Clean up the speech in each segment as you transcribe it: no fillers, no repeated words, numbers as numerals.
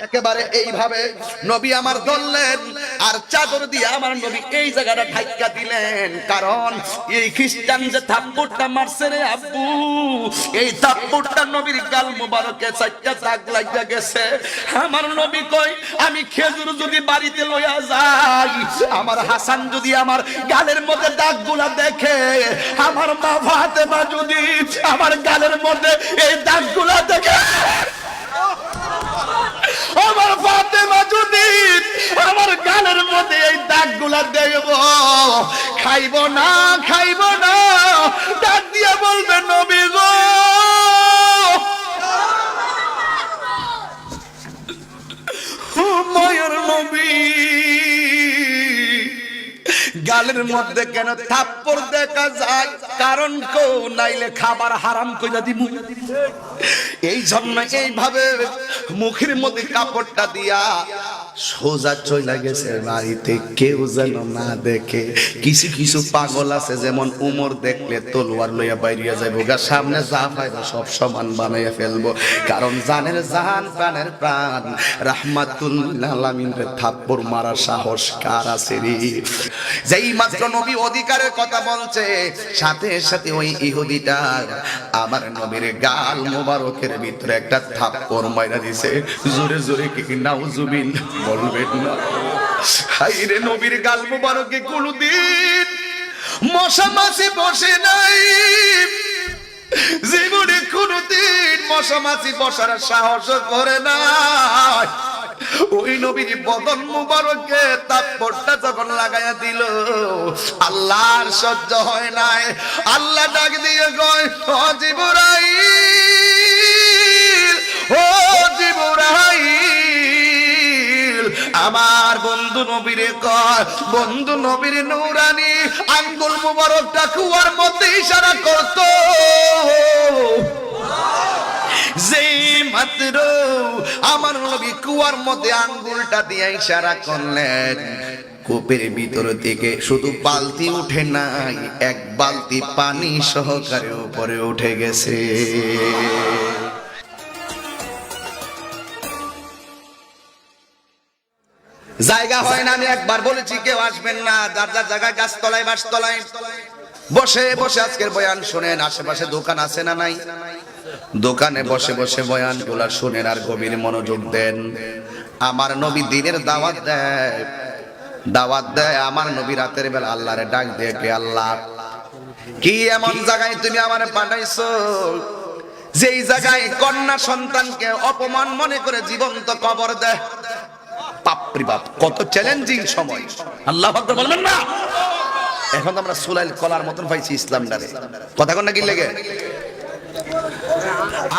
একেবারে এইভাবে নবী আমার ধরলেন আর চাদর দিয়ে আমার নবী এই জায়গাটা ঢাকা দিলেন, কারণ এই খ্রিস্টান যে থাপ্পড়টা মারছে রে আব্বু, এই থাপ্পড়টা নবীর গাল মোবারকে চারটা দাগ লাগিয়া গেছে। আমার নবী কই, আমি খেজুর যদি বাড়িতে লইয়া যাই, আমার হাসান যদি আমার গালের মধ্যে দাগগুলা দেখে, আমার মা ফাতেমা যদি আমার গালের মধ্যে এই দাগগুলা দেখে, আমার ফাতেমা যদি আমার গালের মধ্যে এই দাগগুলা দেখব, খাইব না ডাক দিয়া বলবে নবী গো, মায়ের নবী গালের মধ্যে কেন থাপ্পড় দেখা যায়, কারণ কো নাইলে খাবার হারাম কইরা দিমু। এই জন্য এইভাবে মুখের মধ্যে কাপড়টা দিয়া সোজা চলে গেছে বাড়িতে, কেউ যেন না দেখে। কিছু কিছু পাগল আছে, যেমন উমর দেখলে তলোয়ার লইয়া বাইরিয়া যাইব গা, সামনে যা পাইব সব সমান বানাইয়া ফেলবো, কারণ জানের জাহান প্রাণের প্রাণ রাহমাতুল আলামিনের থাপ্পড় মারার সাহস কার আছে রে? যেই মাত্র নবী অধিকারের কথা বলছে, সাথে সাথে ওই ইহুদিটা আমার নবীর গাল মোবারকের ভিতরে একটা থাপ্পড় মাইরা দিছে। জোরে জোরে কি নাউজুবিল্লাহ বলবেন না? হাইরে নবীর গাল মোবারকে কোনদিন মশা মাছি বসে নাই, জীবনে কোনদিন মশা মাছি বসার সাহস করে না। ওই নবীর বদন মুবারকে থাপ্পড়টা যখন লাগাইয়া দিল, আল্লাহর সহ্য হয় নাই। আল্লাহ ডাক দিয়ে কয়, ও জিবরাইল, ও জিবরাইল, আমার বন্ধু নবীরে কয়, বন্ধু নবীর নূরানি আঙ্গুল মুবারকটা কুয়ার মধ্যে ইশারা করত। যেই মাত্র আমার নবী কুয়ার মধ্যে আঙ্গুলটা দিয়ে ইশারা করলেন, কূপের ভিতর থেকে শুধু বালতি উঠে নাই, এক বালতি পানি সহকারে উপরে উঠে গেছে। জায়গা হয় না, আমি একবার বলেছি কেউ আসবেন না, যার যার জায়গায় গাছতলায় বাসতলায় বসে বসে আজকের বয়ান শোনেন। আশেপাশে দোকান আছে না নাই? দোকানে বসে বসে বয়ান গুলা শুনেন আর গভীর মনোযোগ দেন। আমার নবী দিনের দাওয়াত দেয়। আমার নবী রাতের বেলা আল্লাহরে ডাক দিয়ে, কে আল্লাহ, কি এমন জায়গায় তুমি আমারে পাঠাইছো, যেই জায়গায় কন্যা সন্তানকে অপমান মনে করে জীবন্ত কবর দেয়? বাপরে বাপ, কত চ্যালেঞ্জিং সময়! আল্লাহু আকবার বলবেন না? এখন আমরা সুলাইল কলার মতন পাইছি ইসলামটারে, কথা কোন নাকি লেগে।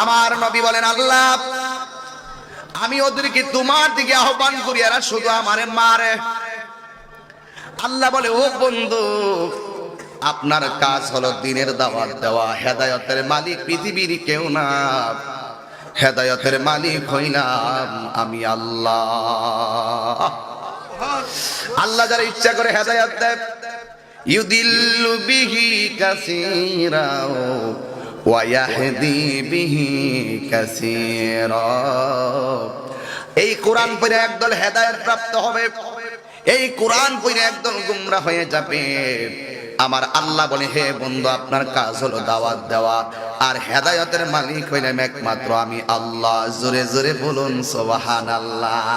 আমার নবী বলেন, আল্লাহ, আমি ওদেরকে তোমার দিকে আহ্বান করি, এরা শুধু আমারে মারে। আল্লাহ বলে, ও বন্ধু, আপনার কাজ হলো দিনের দাওয়াত দেওয়া। হেদায়েতের মালিক পৃথিবীর কেউ না, হেদায়েতের মালিক হইলাম আমি আল্লাহ। আল্লাহ যারা ইচ্ছা করে হেদায়েত দেয়, ইউদিল্লু বিহি কাসীরা ওয়া ইয়াহদি বিহি কাসীরা। এই কোরআন পড়ে একদল হেদায়েত প্রাপ্ত হবে, এই কোরআন পড়ে একদল গোমরা হয়ে যাবে। আমার আল্লাহ বলে, হে বন্ধু, আপনার কাজ হলো দাওয়াত দেওয়া, আর হেদায়েতের মালিক হইলাম একমাত্র আমি আল্লাহ। জোরে জোরে বলুন সুবহানাল্লাহ।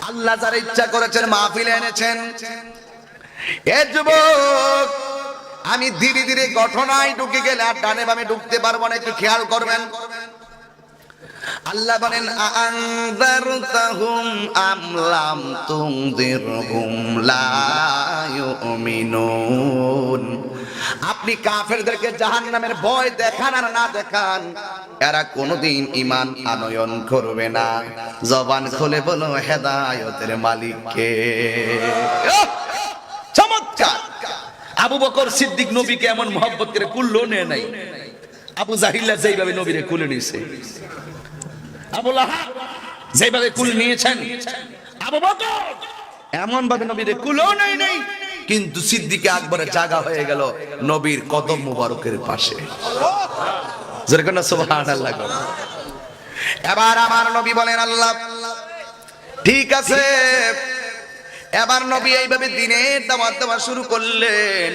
আল্লাহ যারা ইচ্ছা করেছেন মাহফিলে এনেছেন। এ যুবক, আমি ধীরে ধীরে ঘটনায় ঢুকে গেলে আর ডানে বামে ঢুকতে পারবো না, একটু খেয়াল করবেন। আল্লাহ বলেন, আনযারতাহুম আম লাম তুনযিরহুম লা ইউমিনুন। আপনি কাফেরদেরকে জাহান্নামের ভয় দেখান আর না দেখান, এরা কোনোদিন ঈমান আনয়ন করবে না। জবান খুলে বলো, হেদায়েতের মালিক কে? চমৎকার! আবু বকর সিদ্দিক নবীকে এমন মহব্বত করে কুল্লো নেয় নাই। আবু জাহিল্লা যেইভাবে নবীরে কুলে নিয়েছে, আবু লাহাব যেভাবে কুল নিয়েছেন, আবু বকর এমন ভাবে নবীরে কুলও নাই। কিন্তু সিদ্দিকে আকবরের জায়গা হয়ে গেল নবীর কদম মুবারকের পাশে। যেরকম সুবহানাল্লাহ। এবার আমার নবী বলেন আল্লাহ ঠিক আছে। এবার নবী এইভাবে দিনের দাওয়াত দেওয়া শুরু করলেন।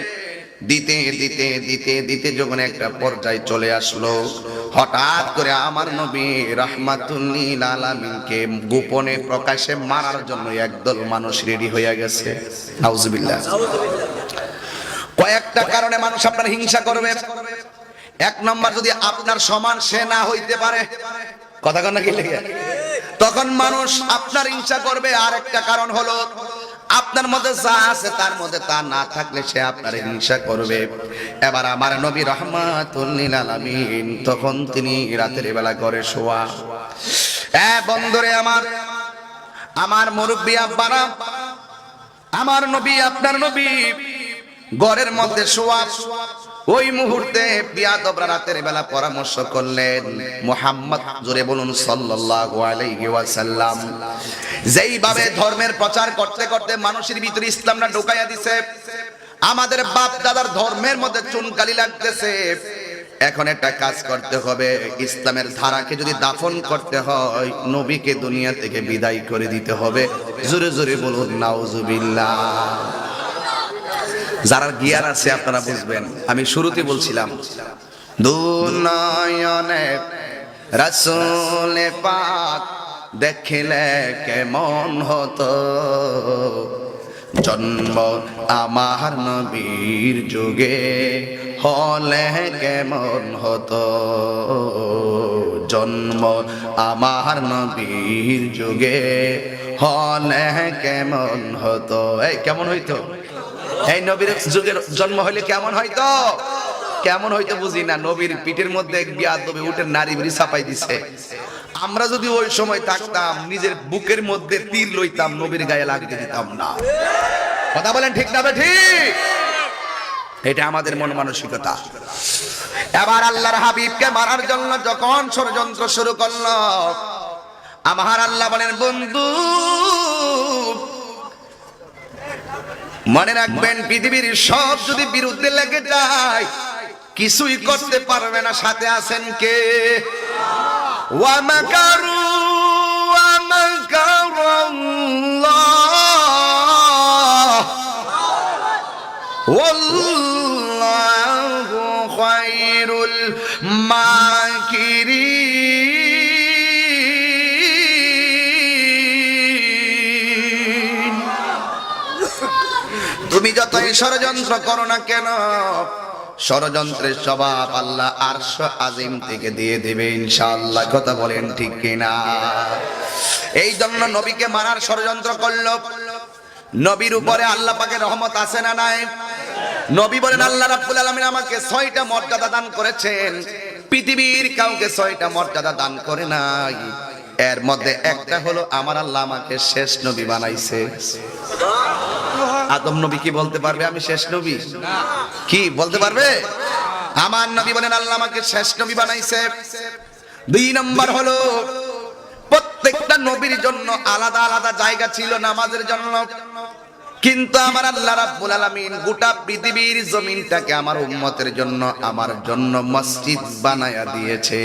দিতে দিতে দিতে দিতে যখন একটা পর্যায়ে চলে আসলো, হঠাৎ করে আমার নবী রাহমাতুল লিল আলামিনকে গোপনে প্রকাশ্যে মারার জন্য একদল মানুষ রেডি হয়ে গেছে। নাউজুবিল্লাহ। কয়েকটা কারণে মানুষ আপনার হিংসা করবে। এক নম্বর, যদি আপনার সমান সে না হইতে পারে, কথা কন না কি লেগে, তখন মানুষ আপনার হিংসা করবে। আর একটা কারণ হলো আপনার মধ্যে যা আছে তার মধ্যে তা না থাকলে সে আপনার হিংসা করবে। এবার আমার নবী রাহমাতুল লিল আলামিন তখন তিনি রাতের বেলা ঘরে শোয়া। বন্ধুরে আমার মুরব্বি আব্বারা, আমার নবী আপনার নবী ঘরের মধ্যে শোয়া। ওই মুহূর্তে বিয়াদবরা রাতের বেলা পরামর্শ করলেন, মুহাম্মদ, জোরে বলুন সাল্লাল্লাহু আলাইহি ওয়াসাল্লাম, যেইভাবে ধর্মের প্রচার করতে করতে মানুষের ভিতরে ইসলামটা ঢুকাইয়া দিছে, আমাদের বাপ দাদার ধর্মের মধ্যে চুনকালি লাগতেছে। এখন একটা কাজ করতে হবে, ইসলামের ধারাকে যদি দাফন করতে হয় নবীকে দুনিয়া থেকে বিদায় করে দিতে হবে। জোরে জোরে বলুন নাউজুবিল্লাহ। যারা জ্ঞান আছে আপনারা বুঝবেন। আমি শুরুতে বলছিলাম দুনয়নে রাসূল পাক দেখলে কেমন হতো, জন্ম আমার নবীর যুগে হলে কেমন হতো, জন্ম আমার নবীর যুগে হলে কেমন হতো। এই কেমন হইতো? এই নবীর যুগের জন্ম হইলে কেমন হইতো? কেমন হইতো বুঝি না। নবীর পিঠের মধ্যে এক বিয়াদবে উঠে নারী বুড়ি চাপাই দিছে। আমরা যদি ওই সময় থাকতাম নিজের বুকের মধ্যে তীর লইতাম, নবীর গায়ে লাগতে দিতাম না। কথা বলেন ঠিক না ঠিক? এটা আমাদের মন মানসিকতা। এবার আল্লাহর হাবিবকে মারার জন্য যখন ষড়যন্ত্র শুরু করলো, আমার আল্লাহ বলেন, বন্ধু মনে রাখবেন, পৃথিবীর সব যদি বিরুদ্ধে লেগে যায় কিছুই করতে পারবে না। সাথে আছেন কে? ওয়া মাকারু ওয়া মাকারাল্লাহ ওয়াল্লাহু খায়রুল মাকিরিন। তুমি যতই ষড়যন্ত্র করো না কেন, ষড়যন্ত্রের স্বভাব আল্লাহ আরশ আজিম থেকে দিয়ে দেবে ইনশাআল্লাহ। কথা বলেন ঠিক কিনা? এই জন্য নবীকে মারার ষড়যন্ত্র করলো। নবীর উপরে আল্লাহ পাকের রহমত আছে না নাই? নবী বলেন, আল্লাহ রাব্বুল আলামিন আমাকে 6টা মর্যাদা দান করেছেন, পৃথিবীর কাউকে 6টা মর্যাদা দান করে নাই। এর মধ্যে একটা হলো আমার আল্লাহ আমাকে শেষ নবী বানাইছে। আদম নবী কি বলতে পারবে আমি শেষ নবী? কি বলতে পারবে? আমার নবী বলেন আল্লাহ আমাকে শেষ নবী বানাইছে। 2 নম্বর হলো প্রত্যেকটা নবীর জন্য আলাদা আলাদা জায়গা ছিল নামাজের জন্য, কিন্তু আমার আল্লাহ রাব্বুল আলামিন গোটা পৃথিবীর জমিনটাকে আমার উম্মতের জন্য, আমার জন্য মসজিদ বানায়া দিয়েছে।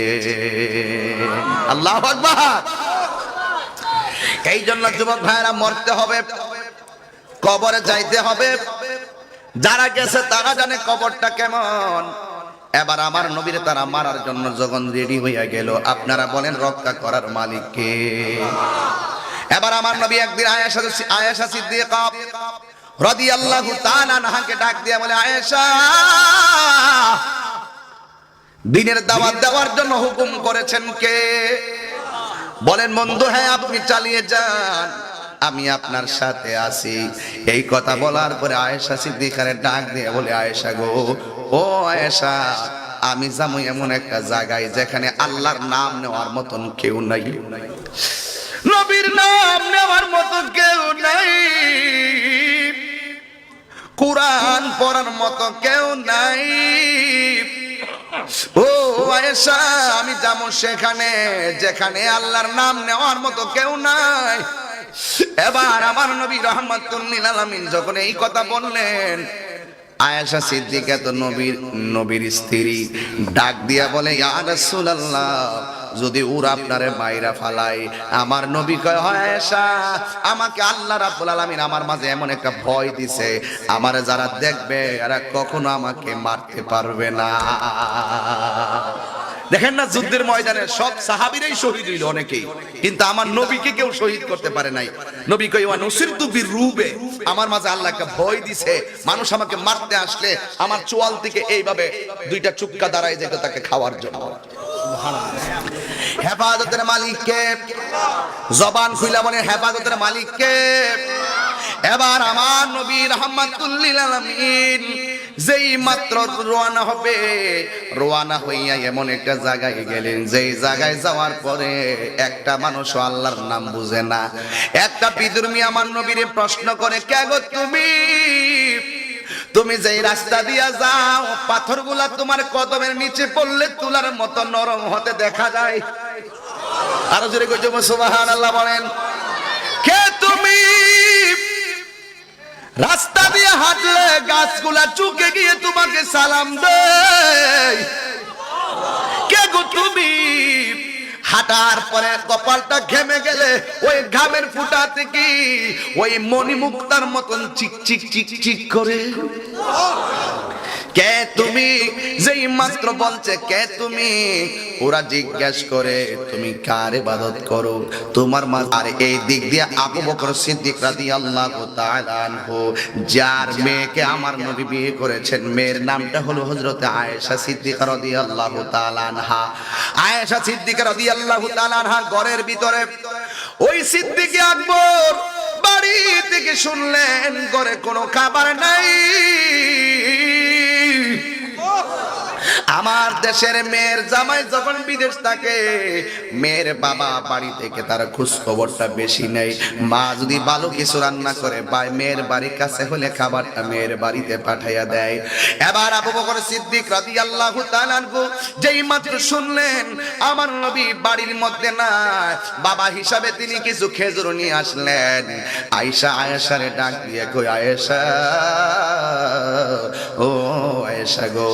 আল্লাহু আকবার। এই জন্য যুবক ভাইরা মরতে হবে, কবরে যাইতে হবে। যারা গেছে তারা জানে কবরটা কেমন। এবার আমার নবীর তারা মারার জন্য যখন রেডি হইয়া গেল, আপনারা বলেন রক্ষা করার মালিক কে? এবার আমার নবী একদিন আয়েশা সিদ্দিকা রাদিয়াল্লাহু তাআলা আনহাকে ডাক দিয়ে বলে, আয়েশা, দ্বীনের দাওয়াত দেওয়ার জন্য হুকুম করেছেন কে? বলেন, বন্ধু হ্যাঁ আপনি চালিয়ে যান, আমি আপনার সাথে আছি। এই কথা বলার পরে আয়েশা সিদ্দিকারে ডাক দিয়ে বলে, আয়েশা গো, ও আয়েশা, আমি যাবো এমন একটা জায়গায় যেখানে আল্লাহর নাম নেওয়ার মতন কেউ নাই, নবীর নাম নেওয়ার মতো কেউ নাই, কুরআন পড়ার মতো কেউ নাই। ও আয়েশা, আমি যাবো সেখানে যেখানে আল্লাহর নাম নেওয়ার মতো কেউ নাই। এবার আমার নবী রাহমাতুল লিল আলামিন যখন এই কথা বললেন, আয়েশা সিদ্দিকা তো নবীর স্ত্রী, ডাক দিয়া বলে, ইয়া রাসূলুল্লাহ, যদি ওরা আপনারে মাইরা ফালাই। আমার নবী কয়, হয় আয়েশা, আমাকে আল্লাহ রাব্বুল আলামিন আমার মাঝে এমন একটা ভয় দিছে, আমারে যারা দেখবে এরা কখনো আমাকে মারতে পারবে না। দেখেন না, যুদ্ধের ময়দানে সব সাহাবীরাই শহীদ হইল অনেকেই, কিন্তু আমার নবীকে কেউ শহীদ করতে পারে নাই। নবী কই, ওয়া নুসিরতু বিরুবে, আমার মাঝে আল্লাহ একটা ভয় দিছে, মানুষ আমাকে মারতে আসলে আমার চোয়াল থেকে এইভাবে দুইটা চুক্কা দাঁড়ায় যেত তাকে খাওয়ার জন্য। হেফাজতের মালিক কে? জবান খুইলা বলে হেফাজতের মালিক কে? এবার আমার নবী রাহমাতুল লিল আলামিন যেই মাত্র রওনা হবে, রওনা হইয়া এমন একটা জায়গায় গেলেন, যেই জায়গায় যাওয়ার পরে একটা মানুষ আল্লাহর নাম বুঝে না। একটা বিধর্মী আমার নবীরে প্রশ্ন করে, কে গো তুমি? তুমি যেই রাস্তা দিয়া যাও, পাথরগুলা তোমার কদমের নিচে পড়লে তুলার মতো নরম হতে দেখা যায়। আরো জোরে কইছো সুবহানাল্লাহ বলেন। কে তুমি? রাস্তা দিয়ে হাঁটলে গাছগুলা চুকে গিয়ে তোমাকে সালাম দেয়। কে গো তুমি? হাঁটার পরে কপালটা ঘেমে গেলে ওই ঘামের ফুটা থেকে ওই মণিমুক্তার মতন চিক চিক চিক চিক করে। কে তুমি? যেই মাত্র বলছে কে তুমি, ওরা জিজ্ঞেস করে তুমি কার ইবাদত করো? তোমার মা। আর এই দিক দিয়ে আবু বকর সিদ্দিক রাদিয়াল্লাহু তাআলা আনহু, যার মেয়েকে আমার নবী বিয়ে করেছেন, মেয়ের নামটা হলো হযরত আয়েশা সিদ্দিকা রাদিয়াল্লাহু তাআলা আনহা। আয়েশা সিদ্দিকা রাদিয়াল্লাহু তাআলা আনহা ঘরের ভিতরে ওই সিদ্দিকে আকবর বাড়ি থেকে শুনলেন ঘরে কোনো খাবার নাই। আমার দেশের মেয়ের জামাই যখন বিদেশ থাকে, মেয়ের বাবা বাড়ি থেকে তার খোঁজ খবরটা বেশি নেই। মা যদি ভালো কিছু রান্না করে বা মেয়ের বাড়ির কাছে হলে খাবারটা মেয়ের বাড়িতে পাঠাইয়া দেয়। এবার আবু বকর সিদ্দিক রাদিয়াল্লাহু তাআলা আনহু যেই মাত্র শুনলেন আমার নবী বাড়ির মধ্যে না, বাবা হিসাবে তিনি কিছু খেজুর নিয়ে আসলেন। আয়েশারে ডাক দিয়ে কই, আয়েশা, ও আয়েশা গো,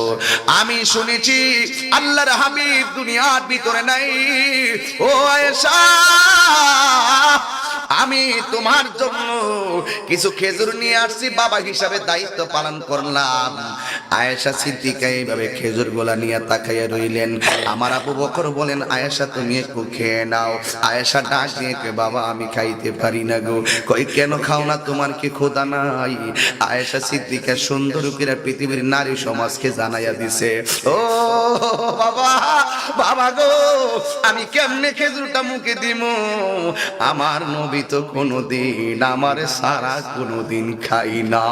আমি শুনেছি আল্লাহর হাবিব দুনিয়ার ভিতরে নাই। ও আয়েশা, আমি তোমার জন্য কিছু খেজুর নিয়ে আসছি, বাবা হিসাবে দায়িত্ব পালন করলাম। আয়েশা সিদ্দিকা এইভাবে খেজুর গোলা নিয়ে তাকাইয়া রইলেন। আমার আবু বকর বলেন, আয়েশা তুমি একটু খেয়ে নাও। আয়েশা ডাক দিয়ে কই, বাবা আমি খাইতে পারি না গো। কই কেন খাও না, তোমার কি খোদা নাই? আয়েশা সিদ্দিকা সুন্দর করে পৃথিবীর নারী সমাজকে জানাইয়া দিছে, ও বাবা, বাবা গো, আমি কেমনে খেজুরটা মুখে দিমু? আমার নবী তো কোনোদিন আমার সারা কোনোদিন খাই না।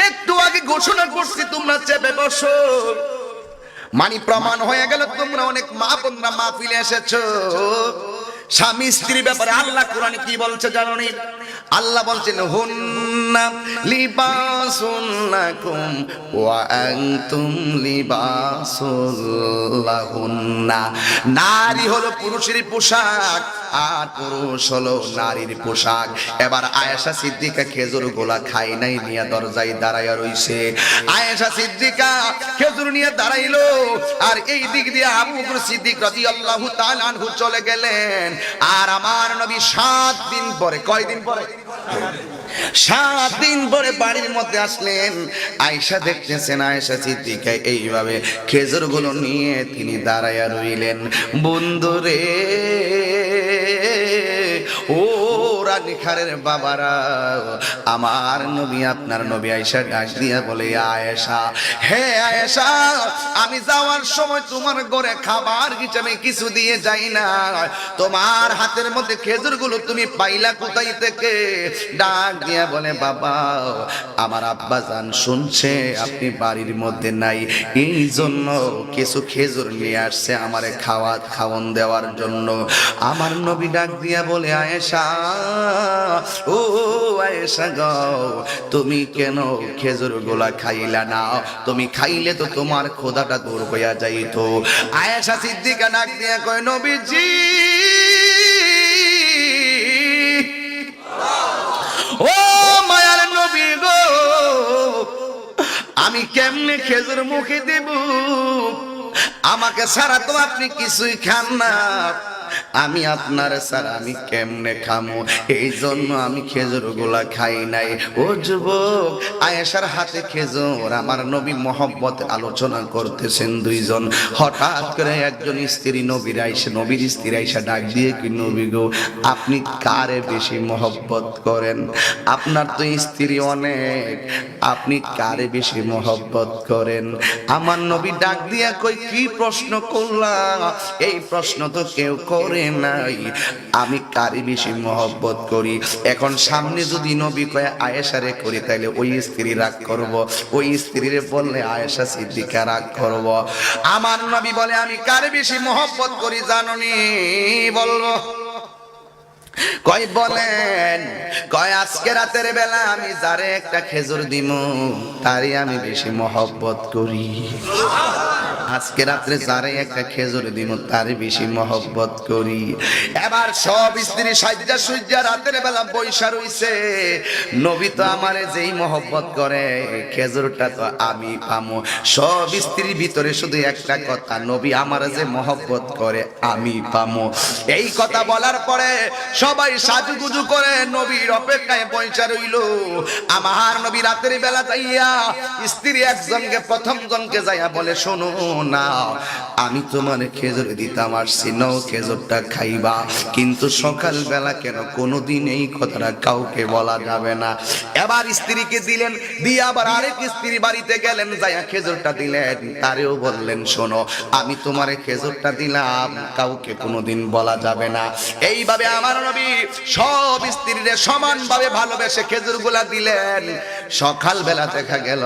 একটু আগে ঘোষণা করছি তোমরা চেপে বসো, মানি প্রমাণ হয়ে গেল তোমরা অনেক মা বোনরা মাহফিলে এসেছো। স্বামী স্ত্রীর ব্যাপারে আল্লাহ কোরআনে কি বলছে জানো নি? আল্লাহ বলছেন, হুন্না লিবাসুন লাকুম ওয়া আনতুম লিবাসুল লাহুন্না। নারী হলো পুরুষের পোশাক আর পুরুষ হলো নারীর পোশাক। এবার আয়েশা সিদ্দিকা খেজুর গোলা খাই নাই নিয়ে দরজায় দাঁড়াইয়া রইছে। আয়েশা সিদ্দিকা খেজুর নিয়ে দাঁড়াইলো, আর এই দিক দিয়ে আবু বকর সিদ্দিক রাদিয়াল্লাহু তাআলা আনহু চলে গেলেন। আর আমার নবী 7 দিন পরে, কয়দিন পরে? 7 দিন পরে বাড়ির মধ্যে আসলেন। আয়েশা দেখতেছেন আয়েশা সিদ্দিকা এইভাবে খেজুর গুলো নিয়ে তিনি দাঁড়াইয়া রইলেন। বন্ধুরে, ও রানীখারের বাবারা, আমার নবী আপনার নবী আয়েশা ডাক দিয়া বলে, আয়েশা, হে আয়েশা, আমি যাওয়ার সময় তোমার ঘরে খাবার হিসেবে কিছু দিয়ে যাই না, তোমার হাতের মধ্যে খেজুরগুলো তুমি পাইলা কোথায় থেকে? ডাক দিয়া বলে, বাবা, আমার আব্বা জান শুনছে আপনি বাড়ির মধ্যে নাই, এই জন্য কিছু খেজুর নিয়ে আসছে আমারে খাওয়ান দেওয়ার জন্য। আমার নবী ডাক দিয়া বলে, আয়েশা, ও আয়েশা গো, তুমি কেন খেজুর গোলা খাইলা না? তুমি খাইলে তো তোমার খোদাটা দূর হইয়া যাইত। আয়েশা সিদ্দিকা ডাক দিয়া কয়, নবীজি, ও মায়ার নবী গো, আমি কেমনে খেজুর মুখে দেব? আমাকে ছাড়া তো আপনি কিছুই খান না, আমি আপনার ছাড়া আমি কেমনে খামো? এই জন্য আমি খেজুর গুলা খাই নাই। ও যুবক, আয়েশার হাতে খেজুর, আমার নবী মহব্বত আলোচনা করতেছেন দুইজন। হঠাৎ করে একজন স্ত্রী নবীর স্ত্রী আইসা ডাক দিয়ে, কি নবী গো, আপনি কারে বেশি মহব্বত করেন? আপনার তো স্ত্রী অনেক, আপনি কারে বেশি মহব্বত করেন? আমার নবী ডাক দিয়া কই, কি প্রশ্ন করলাম? এই প্রশ্ন তো কেউ করে নাই, আমি কারে বেশি মহব্বত করি। এখন সামনে যদি নবী কয় আয়েশারে করি, তাইলে ওই স্ত্রী রাগ করব, ওই স্ত্রীরে বললে আয়েশা সিদ্দিকা রাগ করব। আমার নবী বলে, আমি কারে বেশি মহব্বত করি জাননি? বলবো। কয় বলেন? কয় আজকে রাতের বেলা আমি যারে একটা খেজুর দিমু তারই আমি বেশি মহব্বত করি। আজকে রাত্রে যারে একটা খেজুর দিমু তারই বেশি মহব্বত করি। এবার সব স্ত্রী সাজ্জা সুজ্জা রাতের বেলা বৈশা রইছে। নবী তো আমারে যেই মহব্বত করে, খেজুরটা তো আমি পামু। সব স্ত্রীর ভিতরে শুধু একটা কথা, নবী আমারে যে মহব্বত করে আমি পামু। এই কথা বলার পরে সবাই সাজুগুজু করে নবীর অপেক্ষায় বৈশা রইল। আমার নবী রাতের বেলা যাইয়া স্ত্রী একজনকে, প্রথম জনকে যাইয়া বলে, শোনো না, আমি তোমার খেজুর দিতাম আসছি, নাও খেজুরটা খাইবা, কিন্তু সকাল বেলা কেন কোনোদিন এই কথাটা কাউকে বলা যাবে না। এবার স্ত্রীকে দিলেন, দিয়ে আবার আরেক স্ত্রী বাড়িতে গেলেন, যাইয়া খেজুরটা দিলেন, তারেও বললেন, শোনো, আমি তোমার খেজুরটা দিলাম, কাউকে কোনোদিন বলা যাবে না। এইভাবে আমার নবী সব স্ত্রীরে সমানভাবে ভালোবেসে খেজুর গুলা দিলেন। সকাল বেলা দেখা গেল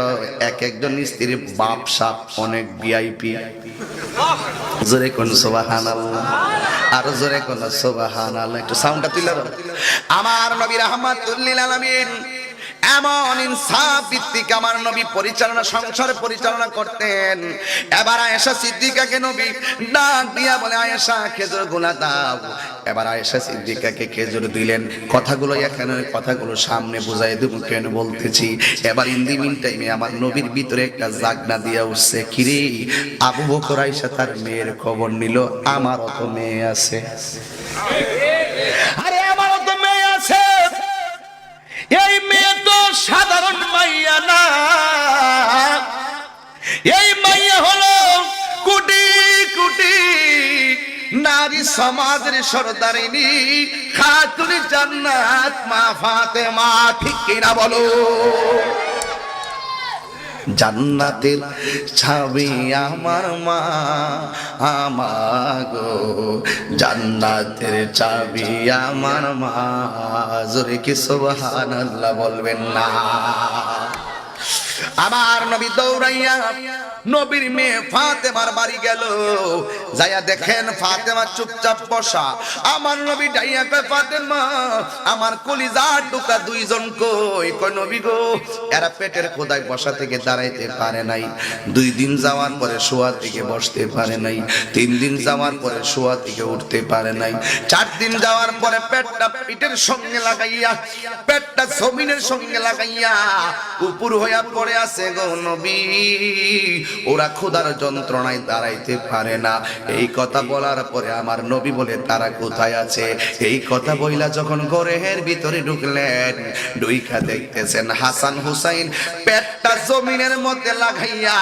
এক একজন স্ত্রীর বাপ সাপ অনেক ভিআইপি। জোরে কোন সুবহানাল্লাহ, আরো জোরে কোন সুবহানাল্লাহ, একটু সাউন্ডটা তুলে দাও। আমার নবী রাহমাতুল লিল আলামিন এমন ইনসাফ ভিত্তিক আমার নবী পরিচালনা, সংসার পরিচালনা করতেন। এবার আয়েশা সিদ্দিকাকে নবী ডাক দিয়া বলে, আয়েশা খেজুর গুলা দাও। এবার আয়েশা সিদ্দিকাকে খেজুর দিলেন। কথাগুলো এখানে, কথাগুলো সামনে বুঝাই দেব কেন বলতেছি। এবার ইন দি মিন টাইমে আমার নবীর ভিতরে একটা জাগনা দিয়া উঠছে, কিরে আবু বকর আয়েশা তার মেয়ের খবর নিল, আমারও তো মেয়ে আছে। আরে আমারও তো মেয়ে আছে, এই মেয়ে তো সাধারণ মাইয়া না, এই মাইয়া হলো কোটি কোটি নারী সমাজের সরদারিনী খাতুনে জান্নাত মা ফাতেমা। ঠিক কিনা বলো? জান্নাতের ছাবি আমার মা, আমাগো জান্নাতের চাবি আমার মা। জোরে কি সুবহানাল্লাহ বলবেন না? আমার নবী দৌড়াইয়া নবীর মেয়ে ফাতেমার বাড়ি গেল। যাইয়া দেখেন ফাতেমা চুপচাপ বসা। আমার নবী ডাইয়া কয়, ফাতেমা আমার কলিজার টুকরা দুইজন কই? কয় নবী গো, এরা পেটের খোদায় বসা থেকে দাঁড়াইতে পারে নাই। 2 দিন যাওয়ার পরে শোয়া থেকে বসতে পারে নাই। 3 দিন যাওয়ার পরে শোয়া থেকে উঠতে পারে নাই। 4 দিন যাওয়ার পরে পেটটা পিঠের সঙ্গে লাগাইয়া, পেটটা জমিনের সঙ্গে লাগাইয়া উপর হইয়া পড়ে আছে গো নবী। ওরা ক্ষুধার যন্ত্রণায় দাঁড়াইতে পারে না। এই কথা বলার পরে আমার নবী বলে, তারা কোথায় আছে? এই কথা বইলা যখন ঘরের ভিতরে ঢুকলেন, ঢুইকা দেখতেছেন হাসান হুসাইন পেটটা জমিনের মধ্যে লাগাইয়া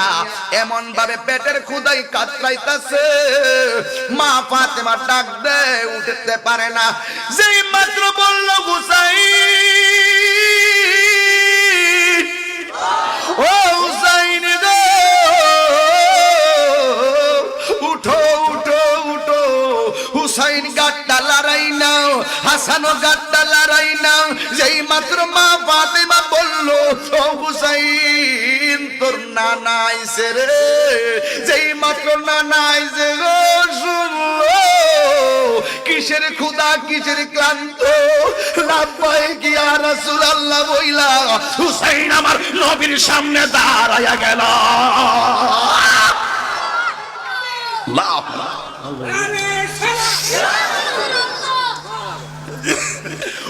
এমন ভাবে পেটের ক্ষুধায় কাতরাইতেছে। মা ফাতেমা ডাক দে, উঠতে পারে না। যেই মাত্র বলল হুসাইন, ও হুসাইন গো, উঠো উঠো উঠো। হুসাইন গাট্টা লড়াই নাও, হাসানও গাট্টা লড়াই নাও। যেই মাত্র মা ফাতেমা বলল, ও হুসাইন তোর নানা আইছে রে। যেই মাত্র নানা আইছে গো, শুনলো কিসের ক্ষুধা, কিসের ক্লান্ত। লাব্বাইক ইয়া রাসূলুল্লাহ বইলা হুসাইন আমার নবীর সামনে দাঁড়ায়া গেল।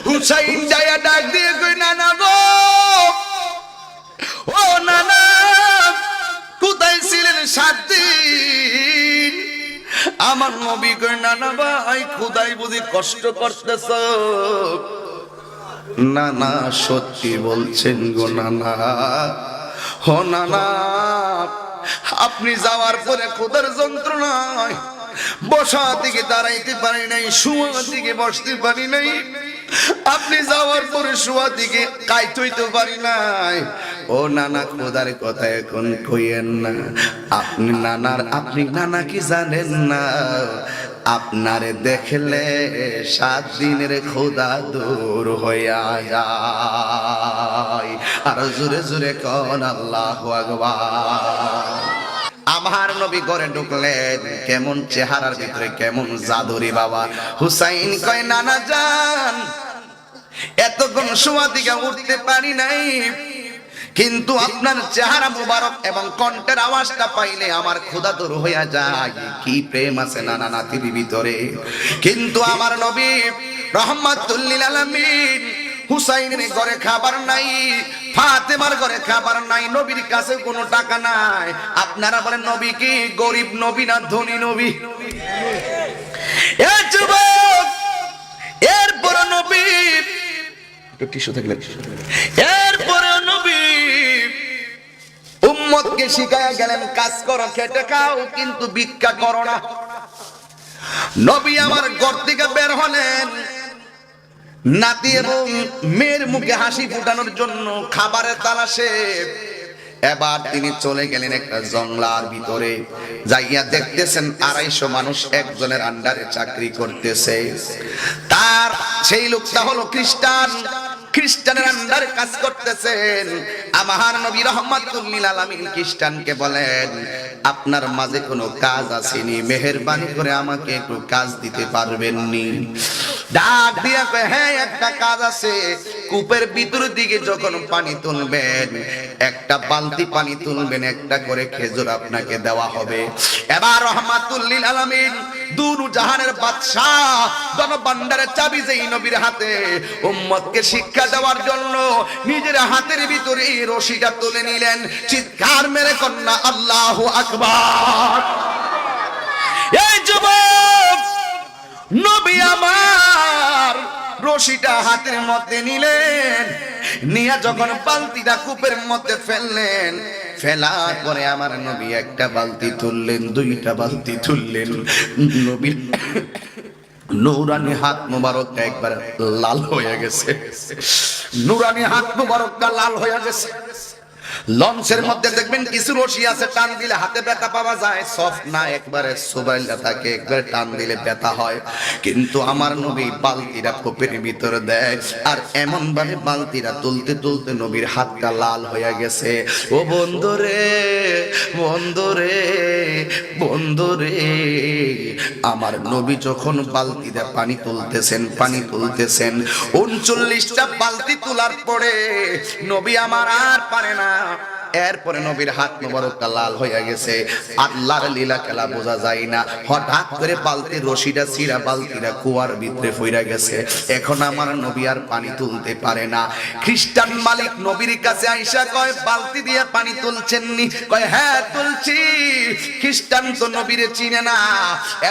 হুসাইন যায়া ডাক দিয়ে কই, নানা গো, ও নানা, আমার নবী কই না না ভাই খোদাই বুঝি কষ্ট করতেছ? না না সত্যি বলছেন গো নানা। ও নানা আপনি যাওয়ার পরে খোদার যন্ত্রণায় বসা থেকে দাঁড়াইতে পারি নাই, শোয়া থেকে বসতে পারি নাই। আপনি যাওয়ার পরে শোয়া থেকে কাইতে হইতে পারি নাই। ও নানা খোদার কথা এখন কইেন না। আপনি নানা কি জানেন না? আপনারে দেখলে 7 দিনের খোদা দূর হইয়া যায়। আর জোরে জোরে কোন আল্লাহু আকবার। আমার নবী ঘরে ঢুকলেন, কেমন চেহারার ভিতরে কেমন জাদুরি বাবা। হুসাইন কয় নানা যান এতক্ষণ শোয়া থেকে উঠতে পারি নাই, কিন্তু আপনার চেহারা মুবারক এবং কণ্ঠের আওয়াজটা পাইলে আমার ক্ষুধা দূর হইয়া যায়। কি প্রেম আছে নানা নাতির ভিতরে। কিন্তু আমার নবী রহমাতুল লিল আলামিন হুসাইনের ঘরে খাবার নাই, ফাতেমার ঘরে খাবার নাই, নবীর কাছে কোনো টাকা নাই। আপনারা বলেন নবী কি গরিব নবী না ধনী নবী? এই যুবক এরপর নবী একটু টিস্যু থাকলে, এরপরে নবী উম্মতকে শিখায়া গেলেন কাজ করো খেটে খাও কিন্তু ভিক্ষা করো না। নবী আমার ঘর থেকে বের হলেন নাতি এবং মেয়ের মুখে হাসি ফুটানোর জন্য খাবারের তালাশে। এবার তিনি চলে গেলেন একটা জংলার ভিতরে, যাইয়া দেখতেছেন 250 মানুষ একজনের আন্ডারে চাকরি করতেছে। তার সেই লোকটা হলো খ্রিস্টান, খ্রিস্টানের আন্ডারে কাজ করতেছেন। আমার নবী রহমাতুল লিল আলামিন খ্রিস্টানকে বলেন আপনার মাঝে কোনো কাজ আসেনি, মেহেরবানি করে আমাকে একটু কাজ দিতে পারবেন নি? ডাক দিয়া কয় হ্যাঁ একটা কাজ আছে। কূপের ভিতর দিকে যখন পানি তুলবেন, একটা বালতি পানি তুলবেন, একটা করে খেজুর আপনাকে দেওয়া হবে। এবার রহমাতুল লিল আলামিন দুরু জাহানের বাদশা ধনভাণ্ডারের চাবি যেই নবীর হাতে, উম্মতকে শিক্ষা দেওয়ার জন্য নিজের হাতের ভিতরে রশিটা তুলে নিলেন। চিৎকার মেরে কন্যা আল্লাহু আকবার। এই যুবক নবী আমার রশিটা হাতের মধ্যে নিলেন, নিয়ে যখন বালতিটা কূপের মধ্যে ফেললেন, ফেলার পরে আমার নবী একটা বালতি তুললেন, 2টা বালতি তুললেন। নবীর নুরানি হাত মুবারকটা একবার লাল হয়ে গেছে, নুরানি হাত মুবারকটা লাল হয়ে গেছে। লঞ্চের মধ্যে দেখবেন কিছু রশি আছে, টান দিলে হাতে ব্যথা পাওয়া যায়, সফট না একবারে সুবাইলা থাকে, একবারে টান দিলে ব্যথা হয়। কিন্তু আমার নবী বালতিটা কূপের ভিতরে দেয়, আর এমন ভাবে বালতিটা তুলতে তুলতে নবীর হাতটা লাল হয়ে গেছে। ও বন্ধুরে বন্ধুরে বন্ধুরে, আমার নবী যখন বালতিতে পানি তুলতেছেন 39টা বালতি তোলার পরে নবী আমার আর পারে না। এরপরে নবীর হাত মোবারকটা লাল হয়ে গেছে। আল্লাহর লীলা খেলা বোঝা যায় না, হঠাৎ করে বালতির রশিটা ছিঁড়া বালতিটা কুয়ার ভিতরে পড়ে গেছে। এখন আমার নবী আর পানি তুলতে পারে না। খ্রিস্টান মালিক নবীর কাছে আইসা কয় বালতি দিয়ে পানি তুলছেননি? কয় হ্যাঁ তুলছি। খ্রিস্টান তো নবীরে চিনে না।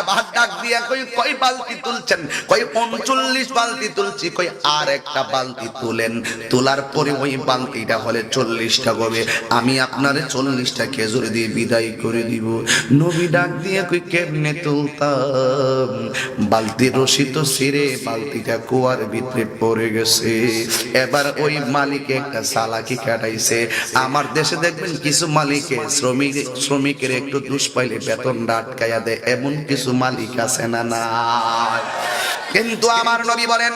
এবার ডাক দিয়া কয় বালতি তুলছেন? কয় 39 বালতি তুলছি। কয় আর একটা বালতি তুলেন। তোলার পরে ওই বালতিটা হলে 40টা হবে, আমি আপনারে 40টা খেজুর দিয়ে বিদায় করে দিব। নবী ডাক দিয়ে কই কেমনে তুলতাম? বালতির রশি তো ছিঁড়ে বালতিটা কুয়ার ভিতরে পড়ে গেছে। এবার ওই মালিক একটা চালাকি কাটাইছে। আমার দেশে দেখবেন কিছু মালিকে শ্রমিকের একটু দোষ পাইলে বেতনটা আটকাইয়া দেয়, এমন কিছু মালিক আছে না? না। কিন্তু আমার নবী বলেন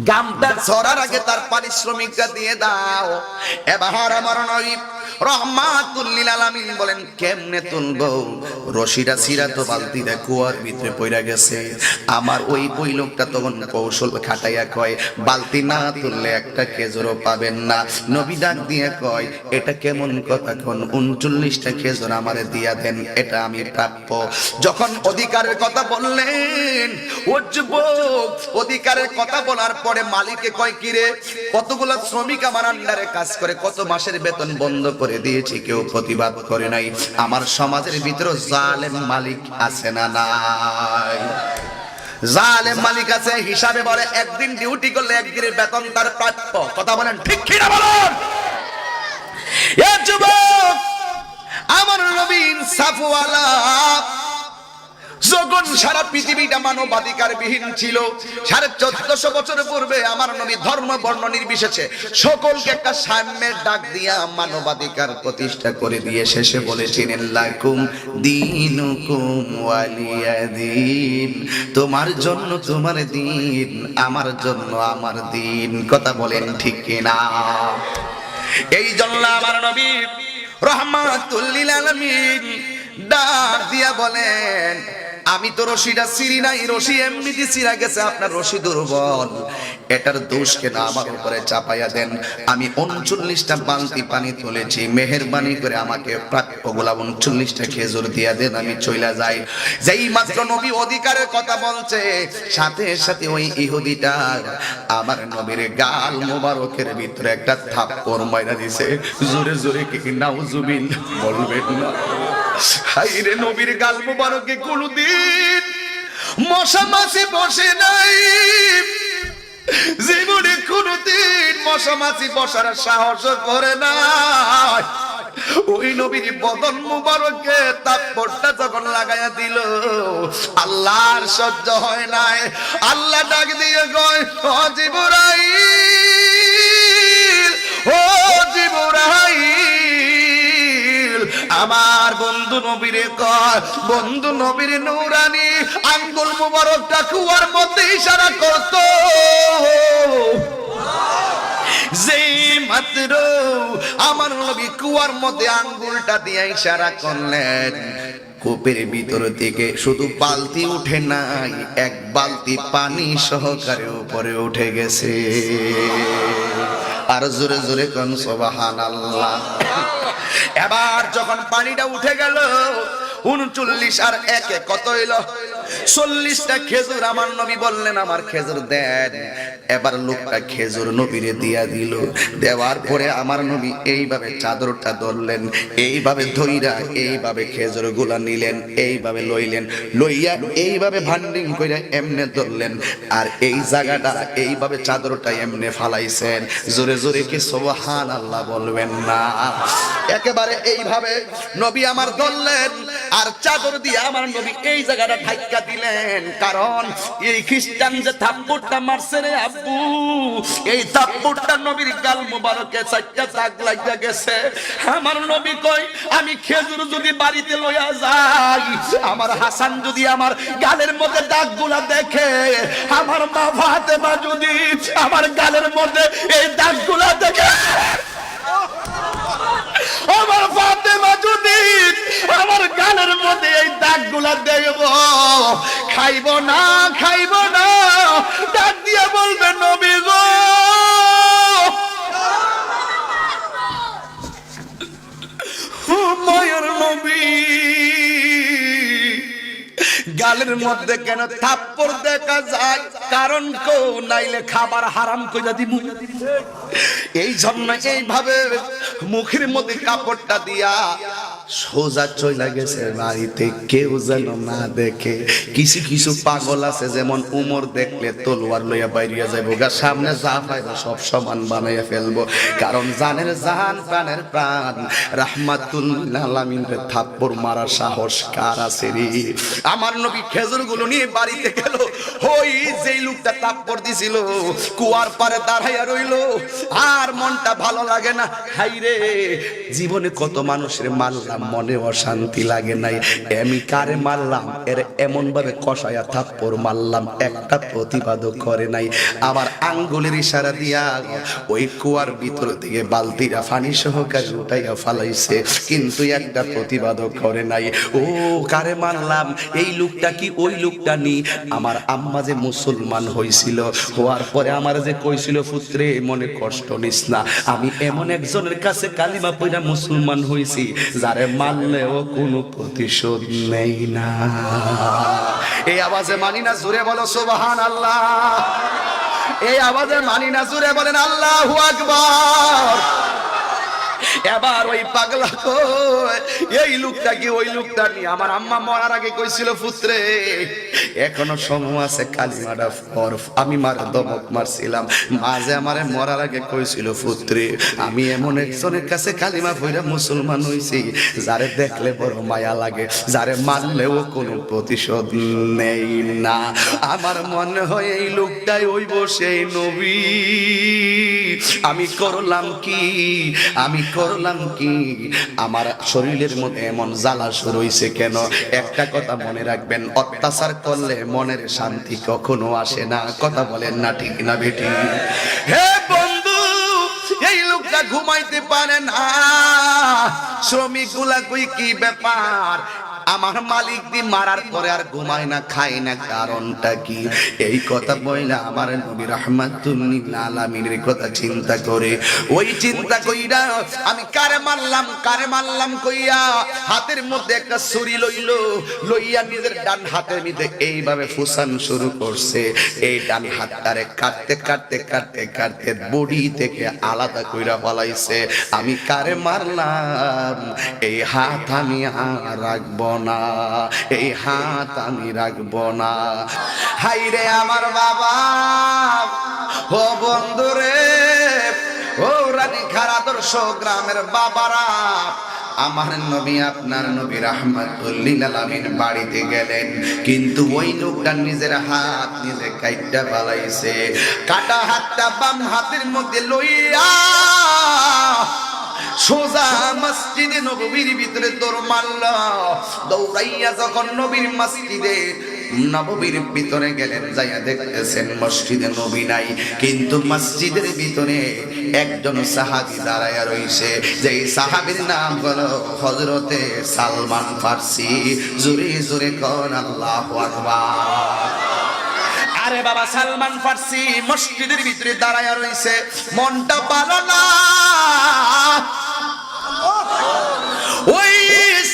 গামটা ছড়ার আগে তার পারিশ্রমিকটা দিয়ে দাও। এবার আমার নবী রহমাতুল লিল আলামিন বলেন কেমনে তুলবো? রশিটা ছিঁড়া তো বালতিটা কুয়ার ভিতরে পড়ে গেছে। আমার ওই লোকটা তখন কৌশল খাটাইয়া কয় বালতি না তুললে একটা খেজুরও পাবেন না। নবী ডাক দিয়ে কয় এটা কেমন কথা? কোন 39টা খেজুর আমারে দিয়া দেন, এটা আমি প্রাপ্য। যখন অধিকারের কথা বললেন, ও যুবক অধিকারের কথা বলার পরে মালিকে কয় কিরে কতগুলো শ্রমিক আমার আন্ডারে কাজ করে, কত মাসের বেতন বন্ধ করে করে দিয়েছি, কেউ প্রতিবাদ করে নাই। আমার সমাজের ভিতরে জালেম মালিক আছে না নাই? জালেম মালিক আছে, হিসাবে বলে একদিন ডিউটি করলে একদিনের বেতন তার প্রাপ্য। কথা বলেন ঠিক কি না বলেন? এ যুবক, আমার নবী ইনসাফওয়ালা। যখন সারা পৃথিবীটা মানবাধিকার বিহীন ছিল, 1450 বছর পূর্বে আমার নবী ধর্ম বর্ণ নির্বিশেষে সকলকে একটা সাম্যের ডাক দিয়া মানবাধিকার প্রতিষ্ঠা করে দিয়ে শেষে বলেছিলেন, লাকুম দীনুকুম ওয়ালিয়াদিন। তোমার জন্য তোমার দিন, আমার জন্য আমার দিন। কথা বলেন ঠিক কিনা? এই জন্য আমার নবী রহমাতুল লিল আলামিন ডাক দিয়া বলেন, আমি তো রশিটা ছিঁড়ি নাই, রশি এমনিতে ছিঁড়া গেছে, আপনার রশি দুর্বল, এটার দোষ কেন আমার উপরে চাপাইয়া দেন। আমি 39টা বালতি পানি তুলেছি, মেহেরবানি করে আমাকে প্রাপ্যগুলা 39টা খেজুর দিয়া দেন, আমি চইলা যাই। যেই মাত্র নবী অধিকারের কথা বলছে, সাথে সাথে ওই ইহুদিটা আমার নবীর গাল মোবারকের ভিতরে একটা থাপ্পড় মাইরা দিছে। জোরে জোরে কি নাউজুবিল্লাহ বলবেন না? হাইরে, নবীর গাল মোবারকে কোনদিন মশা মাছি বসে নাই, জীবনে কোনদিন মশা মাছি বসার সাহস করে নাই। ওই নবীর বদন মুবারকে থাপ্পড়টা যখন লাগাইয়া দিল, আল্লাহর সহ্য হয় নাই। আল্লাহ ডাক দিয়ে কয়, ও জিবরাইল, ও জিবরাইল, আমার বন্ধু নবীরে কয়, বন্ধু নবীর নূরানি আঙ্গুল মুবারকটা কুয়ার মধ্যে ইশারা করত। যেই মাত্র আমার নবী কুয়ার মধ্যে আঙ্গুলটা দিয়ে ইশারা করলেন, কূপের ভিতর থেকে শুধু বালতি উঠে নাই, এক বালতি পানি সহকারে উপরে উঠে গেছে। আর জোরে জোরে কোন সুবহানাল্লাহ। এবার যখন পানিটা উঠে গেল, 39 আর 1 কত হইল? 40টা খেজুর আমার নবী বললেন, আমার খেজুর দেন। এবার লোকটা খেজুর নবীরে দিয়া দিল। দেওয়ার পরে আমার নবী এইভাবে চাদরটা ধরলেন, এইভাবে ধইরা এইভাবে খেজুর গুলা নিলেন, এইভাবে লইলেন, লইয়া এইভাবে ভান্ডিং কইরা এমনে ধরলেন, আর এই জায়গাটা এইভাবে চাদরটা এমনে ফালাইছেন। জোরে জোরে কি সুবহানাল্লাহ বলবেন না? একেবারে এইভাবে নবী আমার ধরলেন, আর চাদর দিয়ে আমার নবী এই জায়গাটা ঢাইকা দিলেন। কারণ এই খ্রিস্টান যে থাপ্পড়টা মারছে রে আব্বু, এই থাপ্পড়টা নবীর গাল মোবারকে 4টা দাগ লাগিয়া গেছে। আমার নবী কই, আমি খেজুর যদি বাড়িতে লইয়া যাই, আমার হাসান যদি আমার গালের মধ্যে দাগগুলা দেখে, আমার মা ফাতেমা যদি আমার গালের মধ্যে এই দাগগুলা দেখে, আমার ফাতেমা যদি আমার গালের মধ্যে এই দাগগুলা দেখব, খাইব না, খাইব না। ডাক দিয়া বলবে, নবী গো, মায়ের নবী, গালের মধ্যে কেন থাপ্পড় দেখা যায়? কারণ কো নাইলে খাবার হারাম কইরা দিমু। এই জন্য এইভাবে মুখের মধ্যে কাপড়টা দিয়া সোজা চইলা গেছে বাড়িতে, কেউ যেন না দেখে। কিছু কিছু পাগল আছে, যেমন উমর দেখলে তলোয়ার লইয়া বাইরিয়া যাইব, গা সামনে যা পাইব সব সমান বানাইয়া ফেলবো। কারণ জানের জান, প্রাণের প্রাণ রাহমাতুল আলামিনের থাপ্পড় মারার সাহস কার আছে রে? আমার নবী খেজুর গুলো নিয়ে বাড়িতে গেল। ওই যেই লোকটা থাপ্পড় দিছিল কুয়ার পারে দাঁড়াইয়া রইল, আর মনটা ভালো লাগে না। হাইরে, জীবনে কত মানুষের মারলাম, মনে অশান্তি লাগে নাই। আমি কারে মারলাম, এর এমন ভাবে কষায়া থাপ্পড় মারলাম, একটা প্রতিবাদও করে নাই। আমার আঙ্গুলের ইশারা দিয়া ওই কুয়ার ভিতর থেকে বালতিরা পানি সহকারে উঠাইয়া ফালাইছে, কিন্তু একটা প্রতিবাদও করে নাই। ও কারে মারলাম, এই লোকটা কি ওই লোকটা নি? আমার আম্মা যে মুসলমান হইছিল, হওয়ার পরে আমার যে কইছিল, পুত্রে মনে কষ্ট নিস না, আমি এমন একজনের কাছে কালিমা পড়া মুসলমান হইছি যারে মানলেও কোনো প্রতিশোধ নেই না। এই আওয়াজে মানি না? জোরে বলো সুবহানাল্লাহ। এই আওয়াজে মানি না? জোরে বলেন আল্লাহু আকবার। এবার ওই পাগলা কয় এই লোকটা কি ওই লোকটা নি আমার আম্মা মরার আগে কইছিল পুত্রে এখনো সময় আছে কালিমাটা পড় আমি মার দমক মারছিলাম মাঝে আমারে মরার আগে কইছিল পুত্রে আমি এমন একজনের কাছে কালিমা পড়া মুসলমান হইছি যারে দেখলে বড় মায়া লাগে যারে মারলেও কোনো প্রতিশোধ নেই না আমার মনে হয় এই লোকটাই হইব সেই নবী আমি করলাম কি আমার শরীরের মধ্যে এমন জ্বালা শুরু হইছে কেন একটা কথা মনে রাখবেন অত্যাচার করলে মনের শান্তি কখনো আসে না কথা বলেন না ঠিক না বেটি হে বন্ধু এই লোকটা ঘুমাইতে পারে না শ্রমিক গুলা কই কি ব্যাপার আমার মালিক দি মারার পরে আর ঘুমায় না খায় না কারণটা কি এই কথা বইলা আমার নবী রাহমাতুল লিল আলামিনের কথা চিন্তা করে ওই চিন্তা কইরা আমি কারে মারলাম কইয়া হাতের মধ্যে একটা ছুরি লইয়া নিজের ডান হাতের মধ্যে এইভাবে ফুসান শুরু করছে এই ডান হাতটারে কাটতে বডি থেকে আলাদা কইরা ফলাইছে আমি কারে মারলাম এই হাত আমি আর রাখবো না এই হাত আমি রাখবো না হাইরে আমার বাবা ও বন্ধুরে ও রানী খারাদর্শ গ্রামের বাবারা আমার নবী আপনার নবী রাহমাতুল লিল আলামিন বাড়িতে গেলেন কিন্তু ওই লোকটা নিজের হাত নিজে কাইটা ফলাইছে কাটা হাতটা বাম হাতের মধ্যে লইয়া সোজা মসজিদে নববীর ভিতরে দৌড় মারল দৌড়াইয়া যখন নবীর মসজিদে নববীর ভিতরে গেলেন যাইয়া দেখতেছেন মসজিদে নবী নাই কিন্তু মসজিদের ভিতরে একজন সাহাবী দাঁড়ায়া রইছে যেই সাহাবীর নাম হলো হযরতে সালমান ফারসি জোরে জোরে কোন আল্লাহু আকবার আরে বাবা সালমান ফারসি মসজিদের ভিতরে দাঁড়ায়া রইছে মনটা ভালো না ওই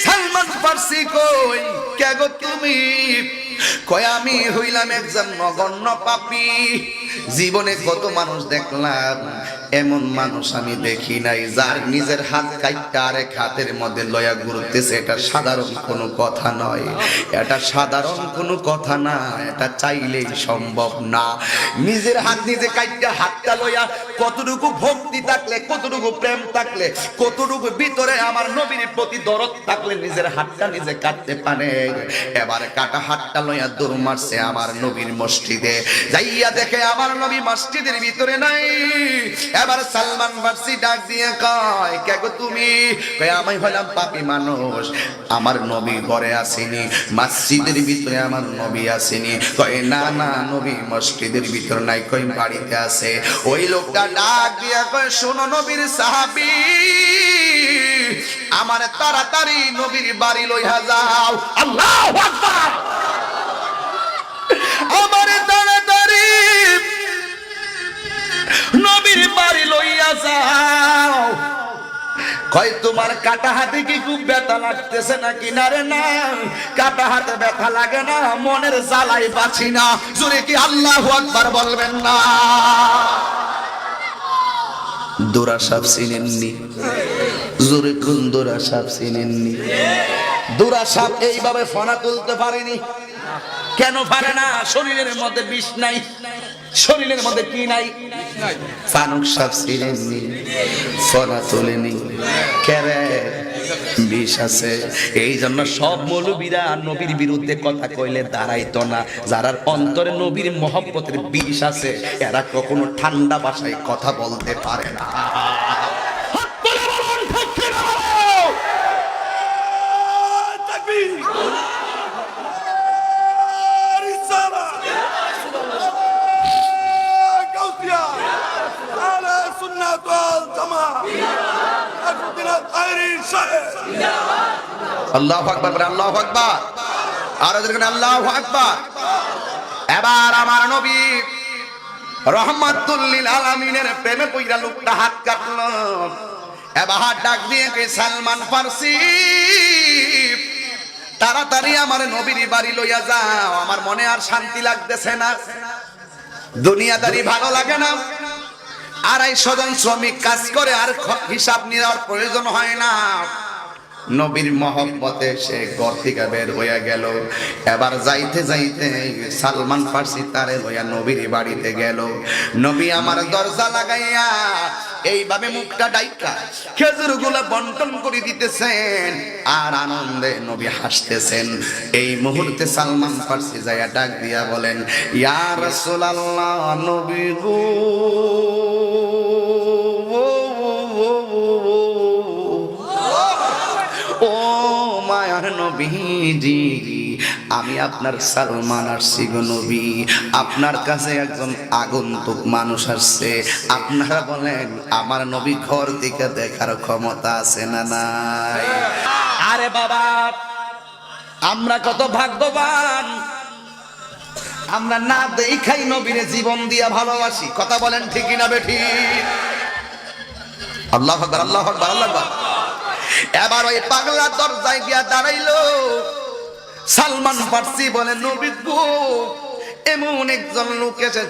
সালমান ফারসি কই কে গো তুমি কয় আমি হইলাম একজন নগণ্য পাপী জীবনে কত মানুষ দেখলাম এমন মানুষ আমি দেখি নাই যার নিজের হাত কাইটা আরেক হাতের মধ্যে লয়া ঘুরতেছে এটা সাধারণ কোনো কথা নয় এটা সাধারণ কোনো কথা না এটা চাইলেই সম্ভব না নিজের হাত নিজে কাইটা হাতটা লয়া কতটুকু ভক্তি থাকলে কতটুকু প্রেম থাকলে কতটুকু ভিতরে আমার নবীর প্রতি দরদ থাকলে নিজের হাতটা নিজে কাটতে পারে এবার কাটা হাতটা লয়া দৌড় মারছে আমার নবীর মসজিদে যাইয়া দেখে আমার নবী মসজিদের ভিতরে নাই এবার সালমান ফারসি ডাক দিয়ে কয় কে গো তুমি কয় আমি হলাম পাপী মানুষ আমার নবী ঘরে আসেনি মসজিদের ভিতরে আমার নবী আসেনি কয় না না নবী মসজিদের ভিতর নাই কই বাড়িতে আছে ওই লোকটা ডাক দিয়ে কয় শোনো নবীর সাহাবী আমার তাড়াতাড়ি নবীর বাড়ি লইয়া যাও আল্লাহু আকবার আমার তাড়াতাড়ি নবীর বাড়ি লইয়া যাও কয় তোমার কাটা হাতে কি খুব ব্যথা লাগতেছে নাকি না রে না কাটা হাতে ব্যথা লাগে না মনের জ্বালাই বাঁচি না জোরে কি আল্লাহু আকবার বলবেন না দোরা সাহেব চিনেননি জোরে কোন দোরা সাহেব চিনেননি দোরা সাহেব এইভাবে ফনা তুলতে পারেনি কেন পারে না শরীরের মধ্যে বিষ নাই শরীরের মধ্যে কি নাই ফানুক সাহেব চিনেননি ফনা তোলেনি কেরে বিষ আছে এই জন্য সব মৌলবীরা নবীর বিরুদ্ধে কথা কইলে দাঁড়াইতো না যারা অন্তরে নবীর মহব্বতের বিষ আছে এরা কখনো ঠান্ডা ভাষায় কথা বলতে পারে না আল্লাহু আকবার আল্লাহু আকবার আর দেখেন আল্লাহু আকবার এবার আমার নবী রাহমাতুল লিল আলামিনের প্রেমে পইরা লোকটা হাত কাটলো এবার হাত ডাক দিয়ে কে সালমান ফারসি তাড়াতাড়ি আমার নবীর বাড়ি লইয়া যাও আমার মনে আর শান্তি লাগতেছে না দুনিয়াদারি ভালো লাগে না 250 জন শ্রমিক কাজ করে, আর হিসাব নেওয়ার প্রয়োজন হয় না। নবীর মহব্বতে সে ঘর থেকে বের হয়ে গেল। এবার যাইতে যাইতে সালমান ফার্সি তারে লইয়া নবীর বাড়িতে গেল। নবী আমার দরজা লাগাইয়া এইভাবে মুখটা ডাইকা খেজুরগুলো বন্টন করে দিতেছেন, আর আনন্দে নবী হাসতেছেন। এই মুহূর্তে সালমান ফার্সি যাইয়া ডাক দিয়া বলেন, ইয়া রাসূলুল্লাহ, নবী গো, ও মায়ার নবীজি, আমি আপনার সালমান আসছি গো নবী। আপনার কাছে একজন আগন্তুক মানুষ আসছে। আপনারা বলেন আমার নবী ঘর থেকে দেখার ক্ষমতা আছে না নাই? আরে বাবা, আমরা কত ভাগ্যবান, আমরা না দেখাই নবীরে জীবন দিয়া ভালোবাসি। কথা বলেন ঠিক না বেঠি? আল্লাহু আকবার, আল্লাহু আকবার, আল্লাহু আকবার। এবার ওই পাগলা দরজায় গিয়া দাঁড়াইলো। সালমান ফার্সি বলে, নবী গো, এমন একজন লোক এসে